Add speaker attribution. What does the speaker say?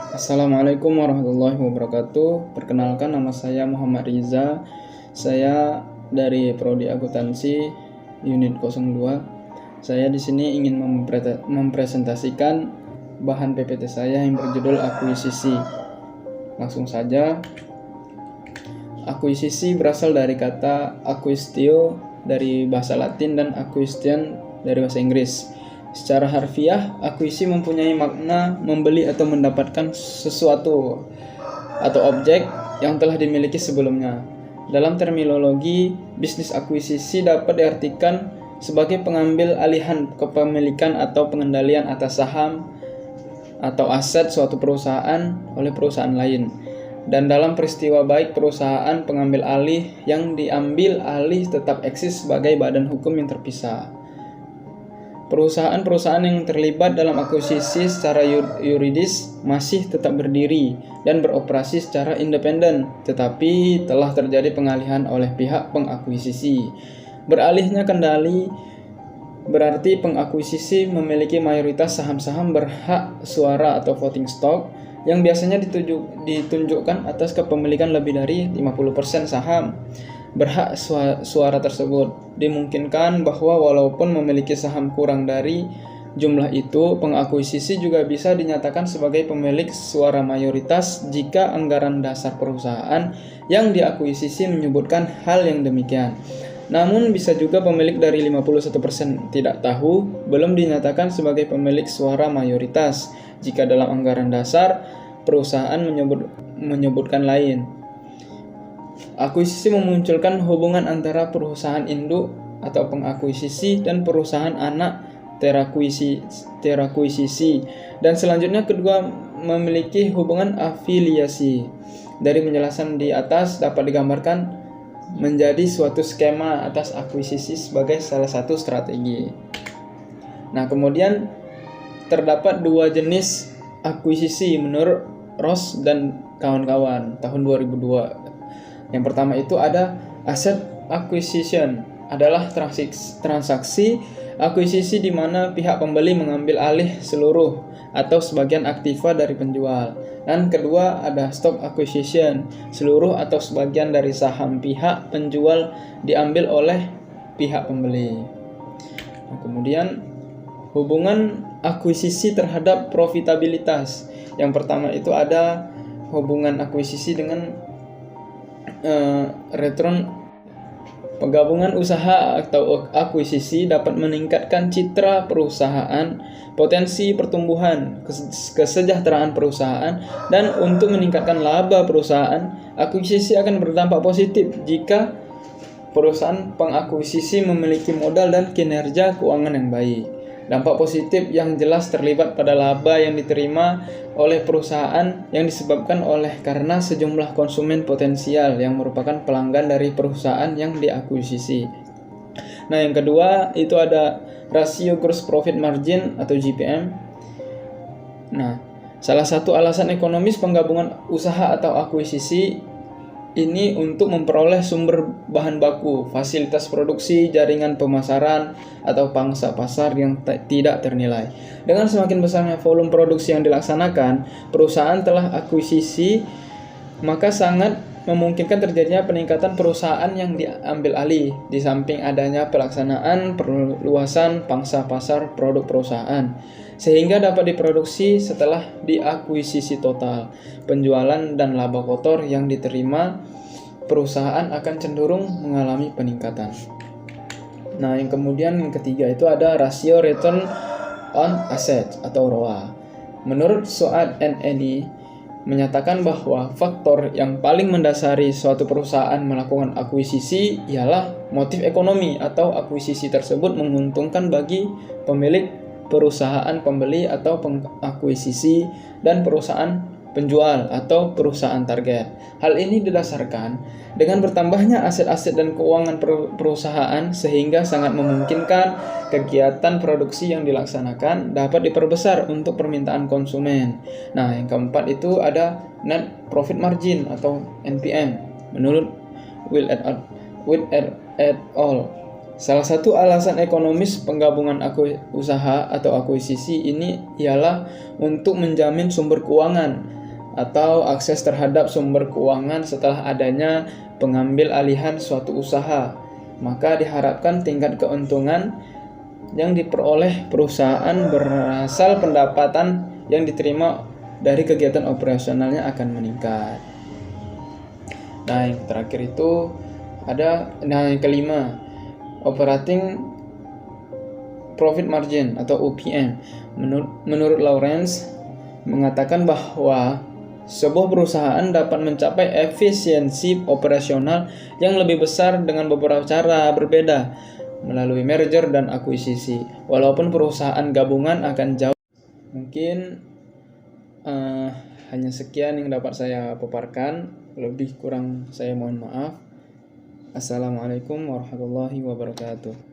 Speaker 1: Assalamualaikum warahmatullahi wabarakatuh. Perkenalkan, nama saya Muhammad Riza. Saya dari Prodi Akuntansi Unit 02. Saya di sini ingin mempresentasikan bahan PPT saya yang berjudul akuisisi. Langsung saja. Akuisisi berasal dari kata acquisitio dari bahasa Latin dan acquisition dari bahasa Inggris. Secara harfiah, akuisisi mempunyai makna membeli atau mendapatkan sesuatu atau objek yang telah dimiliki sebelumnya. Dalam terminologi bisnis, akuisisi dapat diartikan sebagai pengambil alihan kepemilikan atau pengendalian atas saham atau aset suatu perusahaan oleh perusahaan lain. Dan dalam peristiwa baik perusahaan pengambil alih yang diambil alih tetap eksis sebagai badan hukum yang terpisah. Perusahaan-perusahaan yang terlibat dalam akuisisi secara yuridis masih tetap berdiri dan beroperasi secara independen, tetapi telah terjadi pengalihan oleh pihak pengakuisisi. Beralihnya kendali berarti pengakuisisi memiliki mayoritas saham-saham berhak suara atau voting stock yang biasanya ditunjukkan atas kepemilikan lebih dari 50% saham berhak suara tersebut. Dimungkinkan bahwa walaupun memiliki saham kurang dari jumlah itu, pengakuisisi juga bisa dinyatakan sebagai pemilik suara mayoritas jika anggaran dasar perusahaan yang diakuisisi menyebutkan hal yang demikian. Namun bisa juga pemilik dari 51% tidak tahu belum dinyatakan sebagai pemilik suara mayoritas jika dalam anggaran dasar perusahaan menyebutkan lain. Akuisisi memunculkan hubungan antara perusahaan induk atau pengakuisisi dan perusahaan anak terakuisisi, dan selanjutnya kedua memiliki hubungan afiliasi. Dari penjelasan di atas dapat digambarkan menjadi suatu skema atas akuisisi sebagai salah satu strategi. Nah, kemudian terdapat dua jenis akuisisi menurut Ross dan kawan-kawan tahun 2002. Yang pertama itu ada asset acquisition, adalah transaksi akuisisi di mana pihak pembeli mengambil alih seluruh atau sebagian aktiva dari penjual. Dan kedua ada stock acquisition, seluruh atau sebagian dari saham pihak penjual diambil oleh pihak pembeli. Nah, kemudian hubungan akuisisi terhadap profitabilitas. Yang pertama itu ada hubungan akuisisi dengan return. Penggabungan usaha atau akuisisi dapat meningkatkan citra perusahaan, potensi pertumbuhan, kesejahteraan perusahaan, dan untuk meningkatkan laba perusahaan, akuisisi akan berdampak positif jika perusahaan pengakuisisi memiliki modal dan kinerja keuangan yang baik. Dampak positif yang jelas terlibat pada laba yang diterima oleh perusahaan yang disebabkan oleh karena sejumlah konsumen potensial yang merupakan pelanggan dari perusahaan yang diakuisisi. Nah, yang kedua itu ada rasio gross profit margin atau GPM. Nah, salah satu alasan ekonomis penggabungan usaha atau akuisisi ini untuk memperoleh sumber bahan baku, fasilitas produksi, jaringan pemasaran, atau pangsa pasar yang tidak ternilai. Dengan semakin besarnya volume produksi yang dilaksanakan, perusahaan telah akuisisi, maka sangat memungkinkan terjadinya peningkatan perusahaan yang diambil alih, di samping adanya pelaksanaan perluasan pangsa pasar produk perusahaan, sehingga dapat diproduksi setelah diakuisisi total. Penjualan dan laba kotor yang diterima perusahaan akan cenderung mengalami peningkatan. Nah, yang ketiga itu ada rasio return on asset atau ROA. Menurut Soad NNI menyatakan bahwa faktor yang paling mendasari suatu perusahaan melakukan akuisisi ialah motif ekonomi atau akuisisi tersebut menguntungkan bagi pemilik perusahaan pembeli atau pengakuisisi dan perusahaan penjual atau perusahaan target. Hal ini didasarkan dengan bertambahnya aset-aset dan keuangan perusahaan sehingga sangat memungkinkan kegiatan produksi yang dilaksanakan dapat diperbesar untuk permintaan konsumen. Nah, yang keempat itu ada net profit margin atau NPM menurut Will et al. Salah satu alasan ekonomis penggabungan usaha atau akuisisi ini ialah untuk menjamin sumber keuangan atau akses terhadap sumber keuangan setelah adanya pengambil alihan suatu usaha. Maka diharapkan tingkat keuntungan yang diperoleh perusahaan berasal pendapatan yang diterima dari kegiatan operasionalnya akan meningkat. Nah, yang terakhir itu yang kelima, operating profit margin atau OPM. Menurut Lawrence mengatakan bahwa sebuah perusahaan dapat mencapai efisiensi operasional yang lebih besar dengan beberapa cara berbeda melalui merger dan akuisisi. Walaupun perusahaan gabungan akan jauh. Mungkin hanya sekian yang dapat saya paparkan. Lebih kurang saya mohon maaf. Assalamualaikum warahmatullahi wabarakatuh.